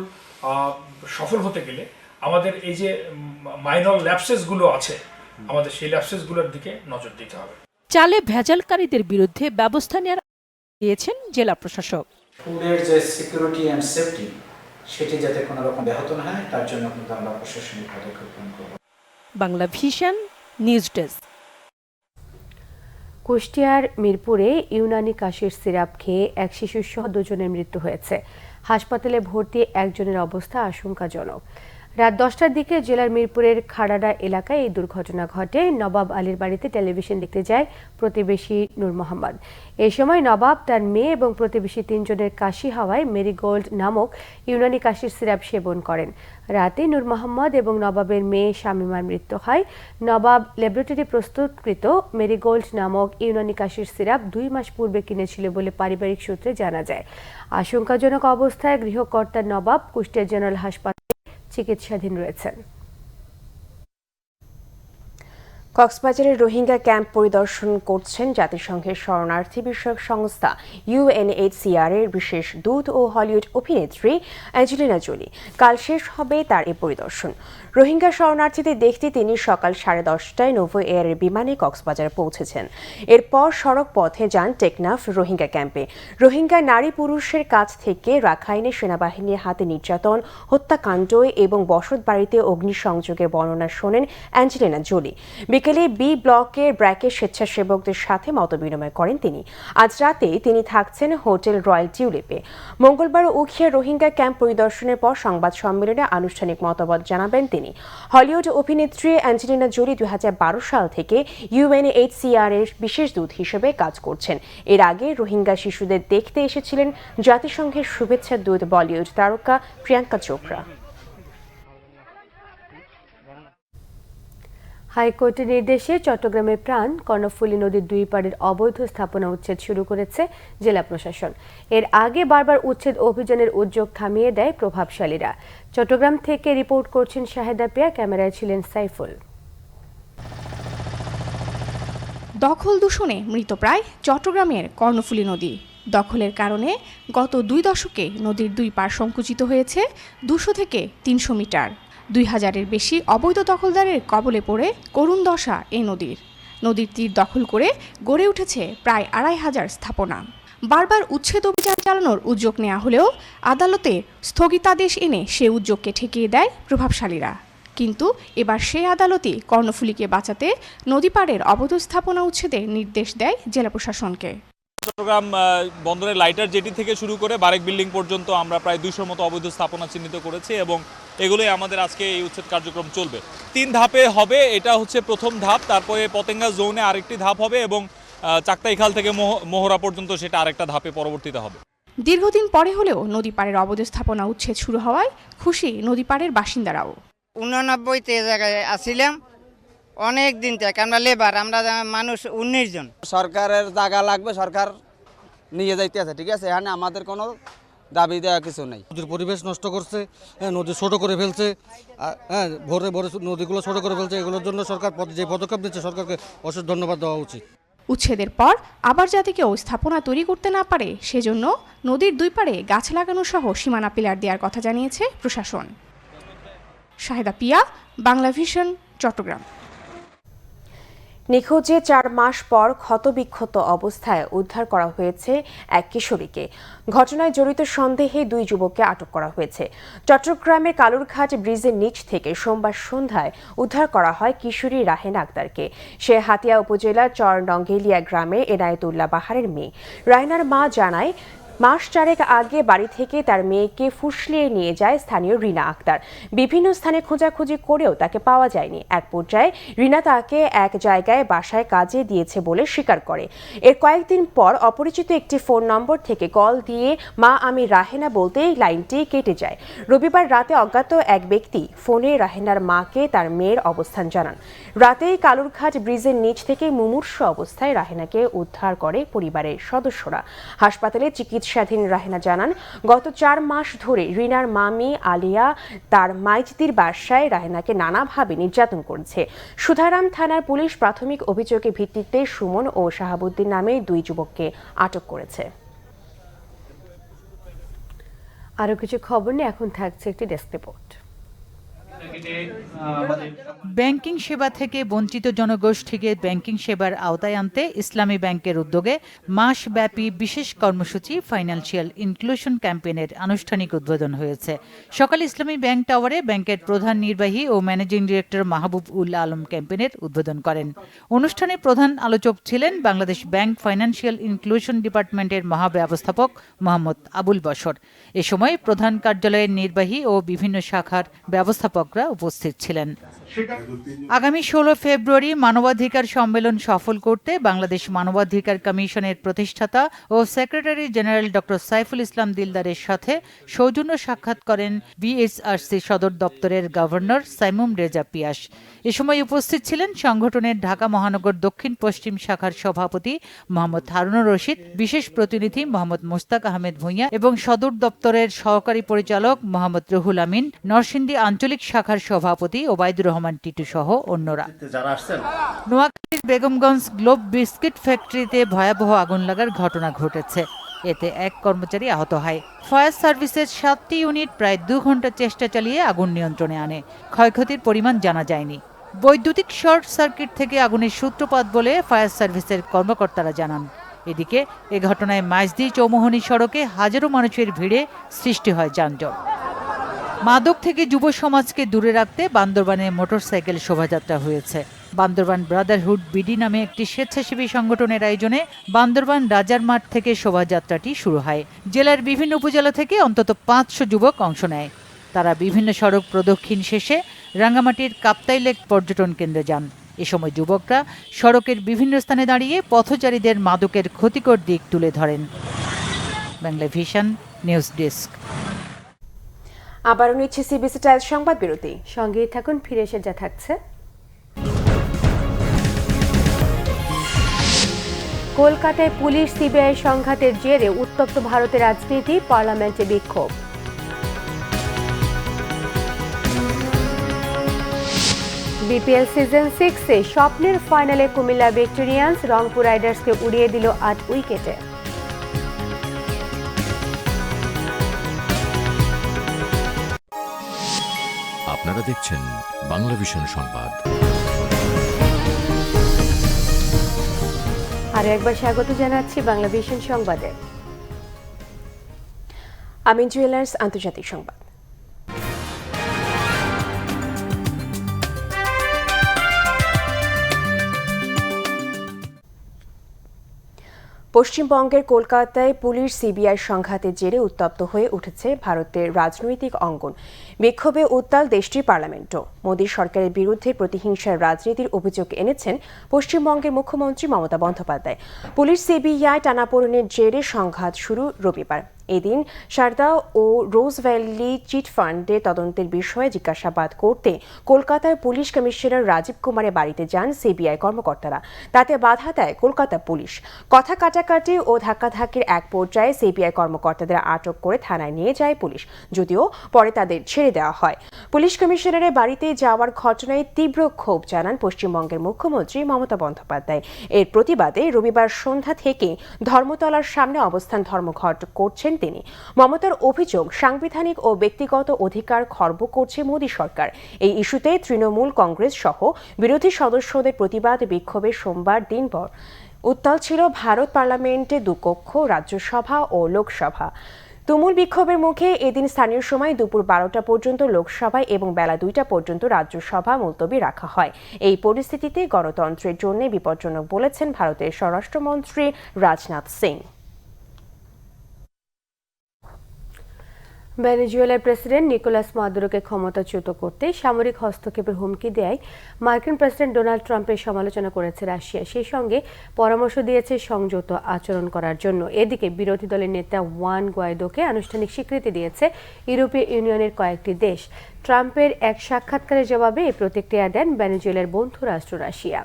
সফল হতে গেলে আমাদের এই যে মাইনর ল্যাপসেসগুলো আছে, আমাদের সেই ল্যাপসেসগুলোর দিকে নজর দিতে হবে। চালে ভেজালকারীদের বিরুদ্ধে ব্যবস্থা নেওয়ার দিয়েছেন জেলা প্রশাসক। ফুডের যে সিকিউরিটি অ্যান্ড সেফটি সেটি যাতে কোনো রকম ব্যাহত না হয় তার জন্য কিন্তু আমরা প্রশাসনিক পদক্ষেপ গ্রহণ করব। Bangla vision news desk. কুষ্টিয়ার মিরপুরে ইউনানি কাশির সিরাপ খেয়ে এক শিশুসহ 2 জনের মৃত্যু হয়েছে। হাসপাতালে ভর্তি একজনের অবস্থা আশঙ্কাজনক। রাত 10টার দিকে জেলার মিরপুরের খাড়াডা এলাকায় এই দুর্ঘটনা ঘটে। নবাব আলীর বাড়িতে টেলিভিশন দেখতে যায় প্রতিবেশী নূর মোহাম্মদ। এই সময় নবাব, তার মেয়ে এবং প্রতিবেশী 3 জনের কাশি হওয়ায় মেরিগোল্ড নামক ইউনানি কাশির সিরাপ সেবন করেন। রাতে নূর মোহাম্মদ এবং নবাবের মেয়ে শামীমার মৃত্যু হয়। নবাব ল্যাবরেটরি প্রস্তুতকৃত মেরিগোল্ড নামক ইউনানি কাশির সিরাপ 2 মাস পূর্বে কিনেছিল বলে পারিবারিক সূত্রে জানা যায়। আশঙ্কাজনক অবস্থায় গৃহকর্তা নবাব কুষ্টিয়া জেনারেল হাসপাতালে চিকিৎসাধীন রয়েছেন। কক্সবাজারের রোহিঙ্গা ক্যাম্প পরিদর্শন করছেন জাতিসংঘের শরণার্থী বিষয়ক সংস্থা UNHCR এর বিশেষ দূত ও হলিউড অভিনেত্রী অ্যাঞ্জেলিনা জোলি। কাল শেষ হবে তার এই পরিদর্শন। রোহিঙ্গা শরণার্থীদের দেখতে তিনি সকাল 10:30টায় নোভো এয়ারের বিমানে কক্সবাজার পৌঁছেছেন। এরপর সড়ক পথে যান টেকনাফ রোহিঙ্গা ক্যাম্পে। রোহিঙ্গা নারী পুরুষের কাছ থেকে রাখাইনে সেনাবাহিনীর হাতে নির্যাতন, হত্যাকাণ্ড এবং বসত বাড়িতে অগ্নিসংযোগের বর্ণনা শোনেন অ্যাঞ্জেলিনা জোলি। বিকেলে বি ব্লকের ব্র্যাকের স্বেচ্ছাসেবকদের সাথে মতবিনিময় করেন তিনি। আজ রাতে তিনি থাকছেন হোটেল রয়্যাল টিউলিপে। মঙ্গলবার উখিয়া রোহিঙ্গা ক্যাম্প পরিদর্শনের পর সংবাদ সম্মেলনে আনুষ্ঠানিক মতামত জানাবেন তিনি। হলিউড অভিনেত্রী অ্যাঞ্জেলিনা জোলি 2012 সাল থেকে UNHCR এর বিশেষ দূত হিসেবে কাজ করছেন। এর আগে রোহিঙ্গা শিশুদের দেখতে এসেছিলেন জাতিসংঘের শুভেচ্ছা দূত বলিউড তারকা প্রিয়াঙ্কা চোপড়া। হাইকোর্টের নির্দেশে চট্টগ্রামের প্রাণ কর্ণফুলী নদীর 2 পাড়ের অবৈধ স্থাপনা উচ্ছেদ শুরু করেছে জেলা প্রশাসন। এর আগে বারবার উচ্ছেদ অভিযানের উদ্যোগ থামিয়ে দেয় প্রভাবশালীরা। চট্টগ্রাম থেকে রিপোর্ট করছেন শাহেদা পিয়া, ক্যামেরায় ছিলেন সাইফুল। দখল দূষণে মৃতপ্রায় চট্টগ্রামের কর্ণফুলী নদী। দখলের কারণে গত 2 দশকে নদীর 2 পাড় সংকুচিত হয়েছে 200 থেকে 300 মিটার। 2000-এর বেশি অবৈধ দখলদারের কবলে পড়ে করুণ দশা এই নদীর। নদীর তীর দখল করে গড়ে উঠেছে প্রায় 2500 স্থাপনা। বারবার উচ্ছেদ অভিযান চালানোর উদ্যোগ নেওয়া হলেও আদালতে স্থগিতাদেশ এনে সে উদ্যোগকে ঠেকিয়ে দেয় প্রভাবশালীরা। কিন্তু এবার সেই আদালতই কর্ণফুলীকে বাঁচাতে নদী পাড়ের অবৈধ স্থাপনা উচ্ছেদের নির্দেশ দেয় জেলা প্রশাসনকে। চট্টগ্রাম বন্দরের লাইটার জেটি থেকে শুরু করে বারেক বিল্ডিং পর্যন্ত আমরা প্রায় 200-র মতো অবৈধ স্থাপনা চিহ্নিত করেছি এবং এগুলোই আমাদের আজকে এই উচ্ছেদ কার্যক্রম চলবে। 3 ধাপে হবে, এটা হচ্ছে প্রথম ধাপ। তারপরে পতেঙ্গা জোনে আরেকটি ধাপ হবে এবং চাক্তাইখাল থেকে মোহরা পর্যন্ত সেটা আরেকটা ধাপে পরবর্তীতে হবে। দীর্ঘদিন পরে হলেও নদী পাড়ের অবৈধ স্থাপনা উচ্ছেদ শুরু হওয়ায় খুশি নদী পাড়ের বাসিন্দারাও। 89-তে জায়গায় আসছিলাম, অনেক দিন থেকে আমরা লেবার, আমরা মানুষ 19 জন। সরকারের জায়গা লাগবে, সরকার নিয়ে যাইতে আছে, ঠিক আছে। এখানে আমাদের কোনো দাবি দেওয়া কিছু নেই। নদীর পরিবেশ নষ্ট করছে, নদী ছোট করে ফেলছে, ভরে ভরে নদীগুলো ছোট করে ফেলছে। এগুলোর জন্য সরকার যে পদক্ষেপ নিচ্ছে সরকারকে অশেষ ধন্যবাদ দেওয়া উচিত। উচ্ছেদের পর আবার যাতে কেউ স্থাপনা তৈরি করতে না পারে সেজন্য নদীর 2 পাড়ে গাছ লাগানো সহ সীমানা পিলার দেওয়ার কথা জানিয়েছে প্রশাসন। শাহেদা পিয়া, বাংলা ভিশন, চট্টগ্রাম। নিখোঁজে 4 মাস পর ক্ষতবিক্ষত অবস্থায় উদ্ধার করা হয়েছে এক কিশোরীকে। ঘটনায় জড়িত সন্দেহে 2 যুবককে আটক করা হয়েছে। চট্টগ্রামের কালুরঘাট ব্রিজের নিচ থেকে সোমবার সন্ধ্যায় উদ্ধার করা হয় কিশোরী রাহেনা আক্তারকে। সে হাতিয়া উপজেলার চরনঙ্গেলিয়া গ্রামে এনায়েতুল্লাহ বাহারের মেয়ে। রাহেনার মা জানায়, মাস 4 আগে বাড়ি থেকে তার মেয়েকে ফুসলিয়ে নিয়ে যায় স্থানীয় রিনা আক্তার। বিভিন্ন স্থানে খোঁজাখুঁজি করেও তাকে পাওয়া যায়নি। এক পর্যায়ে রিনা তাকে এক জায়গায় বাসায় কাজে দিয়েছে বলে স্বীকার করে। এর কয়েকদিন পর অপরিচিত একটি ফোন নম্বর থেকে কল দিয়ে মা আমি রাহেনা বলতেই লাইনটি কেটে যায়। রবিবার রাতে অজ্ঞাত এক ব্যক্তি ফোনে রাহেনার মাকে তার মেয়ের অবস্থান জানান। রাতেই কালুরঘাট ব্রিজের নিচ থেকে মুমূর্ষু অবস্থায় রাহেনাকে উদ্ধার করে পরিবারের সদস্যরা। হাসপাতালে চিকিৎসাধীন রাহেনা জানান, গত 4 মাস ধরে রিনার মামি আলিয়া তার মাইজদির বাসায় রাহেনাকে নানাভাবে নির্যাতন করেছে। সুধারাম থানার পুলিশ প্রাথমিক অভিযোগের ভিত্তিতে সুমন ও শাহাবুদ্দিন নামে 2 যুবককে আটক করেছে। আরও কিছু খবর নিয়ে এখন থাকছে একটি ডেস্ক রিপোর্ট। ব্যাংকিং সেবা থেকে বঞ্চিত জনগোষ্ঠীকে ব্যাংকিং সেবার আওতায় আনতে ইসলামী ব্যাংকের উদ্যোগে মাসব্যাপী বিশেষ কর্মসূচি ফাইন্যান্সিয়াল ইনক্লুশন ক্যাম্পেইনের আনুষ্ঠানিক উদ্বোধন হয়েছে। সকালে ইসলামী ব্যাংক টাওয়ারে ব্যাংকের প্রধান নির্বাহী ও ম্যানেজিং ডিরেক্টর মাহবুব উল আলম ক্যাম্পেইনের উদ্বোধন করেন। অনুষ্ঠানে প্রধান আলোচক ছিলেন বাংলাদেশ ব্যাংক ফাইন্যান্সিয়াল ইনক্লুশন ডিপার্টমেন্টের মহাব্যবস্থাপক মোহাম্মদ আবুল বশর। এ সময় প্রধান কার্যালয়ের নির্বাহী ও বিভিন্ন শাখার ব্যবস্থাপকরা উপস্থিত ছিলেন। আগামী 16 ফেব্রুয়ারি মানবাধিকার সম্মেলন সফল করতে বাংলাদেশ মানবাধিকার কমিশনের প্রতিষ্ঠাতা ও secretary general doctor Saiful Islam দিলদারের সাথে সৌজন্য সাক্ষাৎ করেন বিএসআরসি সদর দপ্তরের গভর্নর সাইমুম রেজা পিয়াস। এ সময় উপস্থিত ছিলেন সংগঠনের ঢাকা মহানগর দক্ষিণ পশ্চিম শাখার সভাপতি মোহাম্মদ হারুনুর রশিদ, বিশেষ প্রতিনিধি মোহাম্মদ মোস্তাক আহমেদ ভূঁইয়া এবং সদর দপ্তরের সহকারী পরিচালক মোহাম্মদ রুহুল আমিন, নরসিংদী আঞ্চলিক শাখার সভাপতি ওবায়দুর রহমান টিটু সহ অন্যরা। নোয়াখালীর বেগমগঞ্জ গ্লোব বিস্কিট ফ্যাক্টরিতে ভয়াবহ আগুন লাগার ঘটনা ঘটেছে। এতে এক কর্মচারী আহত হয়। ফায়ার সার্ভিসের 7টি ইউনিট প্রায় 2 ঘন্টা চেষ্টা চালিয়ে আগুন নিয়ন্ত্রণে আনে। ক্ষয়ক্ষতির পরিমাণ জানা যায়নি। বৈদ্যুতিক শর্ট সার্কিট থেকে আগুনের সূত্রপাত বলে ফায়ার সার্ভিসের কর্মকর্তারা জানান। এদিকে এ ঘটনায় মাইজদি চৌমুহনী সড়কে হাজারো মানুষের ভিড়ে সৃষ্টি হয় যানজট। মাদক থেকে যুব সমাজকে দূরে রাখতে বান্দরবানে মোটরসাইকেল শোভাযাত্রা হয়েছে। বান্দরবান ব্রাদারহুড বিডি নামে একটি স্বেচ্ছাসেবী সংগঠনের আয়োজনে বান্দরবান রাজার মাঠ থেকে শোভাযাত্রাটি শুরু হয়। জেলার বিভিন্ন উপজেলা থেকে অন্তত 500 যুবক অংশ নেয়। তারা বিভিন্ন সড়ক প্রদক্ষিণ শেষে রাঙ্গামাটির কাপ্তাই লেক পর্যটন কেন্দ্রে যান। এ সময় যুবকরা সড়কের বিভিন্ন স্থানে দাঁড়িয়ে পথচারীদের মাদকের ক্ষতিকর দিক তুলে ধরেন। Bangla vision news desk. আবারও নিচ্ছে সিবিসি টাইলস সংবাদ বিরতি। সঙ্গেই থাকুন, ফিরে এসে যা থাকছে। কলকাতায় পুলিশ সিবিআই সংঘাতের জেরে উত্তপ্ত ভারতের রাজনীতি, পার্লামেন্টে বিক্ষোভ। বিপিএল সিজন 6-এ স্বপ্নের ফাইনালে কুমিল্লা ভিক্টোরিয়ান্স রংপুর রাইডার্সকে উড়িয়ে দিল 8 উইকেটে। আপনারা দেখছেন বাংলা ভিশন সংবাদ। আর একবার স্বাগত জানাচ্ছি বাংলা ভিশন সংবাদে। আমিন জুয়েলার্স আন্তর্জাতিক সংবাদ। পশ্চিমবঙ্গের কলকাতায় পুলিশ সিবিআই সংঘাতের জেরে উত্তপ্ত হয়ে উঠেছে ভারতের রাজনৈতিক অঙ্গন। বিক্ষোভে উত্তাল দেশটির পার্লামেন্টও। মোদী সরকারের বিরুদ্ধে প্রতিহিংসার রাজনীতির অভিযোগ এনেছেন পশ্চিমবঙ্গের মুখ্যমন্ত্রী মমতা বন্দ্যোপাধ্যায়। পুলিশ সিবিআই টানাপোড়েনের জেরে সংঘাত শুরু রবিবার। এদিন সারদা ও রোজ ভ্যালি চিটফান্ডে তদন্তের বিষয়ে জিজ্ঞাসাবাদ করতে কলকাতার পুলিশ কমিশনার রাজীব কুমারের বাড়িতে যান সিবিআই কর্মকর্তারা। তাতে বাধা দেয় কলকাতা পুলিশ। কথা কাটাকাটি ও ধাক্কাধাক্কির এক পর্যায়ে সিবিআই কর্মকর্তাদের আটক করে থানায় নিয়ে যায় পুলিশ, যদিও পরে তাদের ছেড়ে দেওয়া হয়। পুলিশ কমিশনারের বাড়িতে যাওয়ার ঘটনায় তীব্র ক্ষোভ জানান পশ্চিমবঙ্গের মুখ্যমন্ত্রী মমতা বন্দ্যোপাধ্যায়। এর প্রতিবাদে রবিবার সন্ধ্যা থেকে ধর্মতলার সামনে অবস্থান ধর্মঘট করছেন তিনি। মমতার অভিযোগ, সাংবিধানিক ও ব্যক্তিগত অধিকার খর্ব করছে মোদী সরকার। এই ইস্যুতে তৃণমূল, কংগ্রেস সহ বিরোধী সদস্যদের প্রতিবাদ বিক্ষোভে সোমবার দিনভর উত্তাল ছিল ভারত পার্লামেন্টে দুকক্ষ রাজ্যসভা ও লোকসভা। তুমুল বিক্ষোভের মুখে এদিন স্থানীয় সময় দুপুর 12টা পর্যন্ত লোকসভায় এবং বেলা 2টা পর্যন্ত রাজ্যসভা মুলতবি রাখা হয়। এই পরিস্থিতিতে গণতন্ত্রের জন্য বিপজ্জনক বলেছেন ভারতের স্বরাষ্ট্রমন্ত্রী রাজনাথ সিং। ভেনেজুয়েলার প্রেসিডেন্ট নিকোলাস মাদুরোকে ক্ষমতাচ্যুত করতে সামরিক হস্তক্ষেপের হুমকি দেয় মার্কিন প্রেসিডেন্ট ডোনাল্ড ট্রাম্পের সমালোচনা করেছে রাশিয়া। সেই সঙ্গে পরামর্শ দিয়েছে সংযত আচরণ করার জন্য। এদিকে বিরোধী দলের নেতা ওয়ান গুয়াইদোকে আনুষ্ঠানিক স্বীকৃতি দিয়েছে ইউরোপীয় ইউনিয়নের কয়েকটি দেশ। ট্রাম্পের এক সাক্ষাৎকারের জবাবে এই প্রতিক্রিয়া দেন ভেনেজুয়েলার বন্ধু রাষ্ট্র রাশিয়া।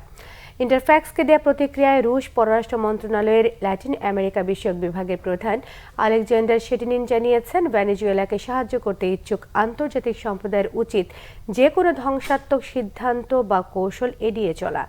ইন্টারফ্যাক্সকে দেওয়া প্রতিক্রিয়ায় রুশ পররাষ্ট্র মন্ত্রণালয়ের ল্যাটিন আমেরিকা বিষয়ক বিভাগের প্রধান আলেকজান্ডার শেটিনিন জানিয়েছেন, ভেনেজুয়েলাকে সাহায্য করতে ইচ্ছুক আন্তর্জাতিক সম্প্রদায়ের উচিত যে কোনো ধ্বংসাত্মক সিদ্ধান্ত বা কৌশল এড়িয়ে চলা।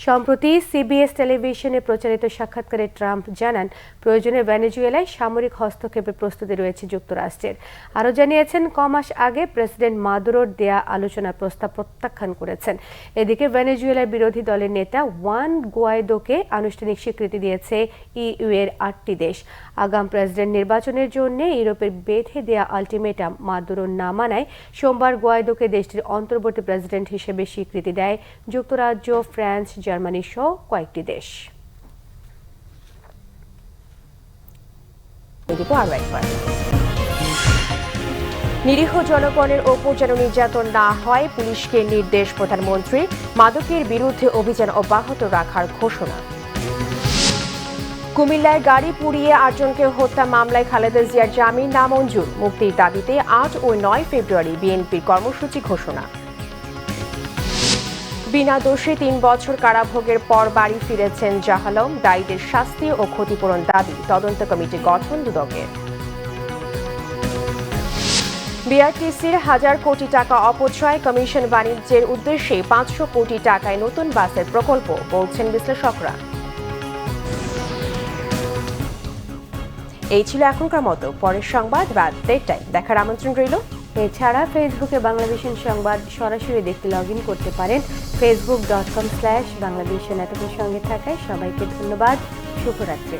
সম্প্রতি সিবিএস টেলিভিশনে প্রচারিত সাক্ষাৎকারে ট্রাম্প জানান, প্রয়োজনে ভেনেজুয়েলায় সামরিক হস্তক্ষেপের প্রস্তুতি রয়েছে যুক্তরাষ্ট্রের। আরও জানিয়েছেন, কমাস আগে প্রেসিডেন্ট মাদুরোর দেয়া আলোচনার প্রস্তাব প্রত্যাখ্যান করেছেন। এদিকে ভেনেজুয়েলার বিরোধী দলের নেতা ওয়ান গুয়াইদোকে আনুষ্ঠানিক স্বীকৃতি দিয়েছে ইইউ এর 8টি দেশ। আগাম প্রেসিডেন্ট নির্বাচনের জন্য ইউরোপের বেঁধে দেয়া আলটিমেটাম মাদুরো না মানায় সোমবার গুয়াইদোকে দেশটির অন্তর্বর্তী প্রেসিডেন্ট হিসেবে স্বীকৃতি দেয় যুক্তরাজ্য, ফ্রান্স, জার্মানি সহ কয়েকটি দেশ। নিরীহ জনগণের ওপর যেন নির্যাতন না হয়, পুলিশকে নির্দেশ প্রধানমন্ত্রী। মাদকের বিরুদ্ধে অভিযান অব্যাহত রাখার ঘোষণা। কুমিল্লায় গাড়ি পুড়িয়ে 8 জনকে হত্যা মামলায় খালেদা জিয়ার জামিন নামঞ্জুর। মুক্তির দাবিতে 8 ও 9 ফেব্রুয়ারি বিএনপির কর্মসূচি ঘোষণা। বিনা দোষে 3 বছর কারাভোগের পর বাড়ি ফিরেছেন জাহালম। দায়ীদের শাস্তি ও ক্ষতিপূরণ দাবি। তদন্ত কমিটি গঠন দুদকের। বিআরটিসির 1000 কোটি টাকা অপচয়, কমিশন বাণিজ্যের উদ্দেশ্যে 500 কোটি টাকায় নতুন বাসের প্রকল্প, বলছেন বিশ্লেষকরা। এই ছিল এখনকার মতো। পরের সংবাদ রাত 1টায় দেখার আমন্ত্রণ রইল। এছাড়া ফেসবুকে বাংলাভিশন সংবাদ সরাসরি দেখতে লগ ইন করতে পারেন facebook.com/বাংলাভিশন। এতক্ষণ সঙ্গে থাকায় সবাইকে ধন্যবাদ। শুভরাত্রি।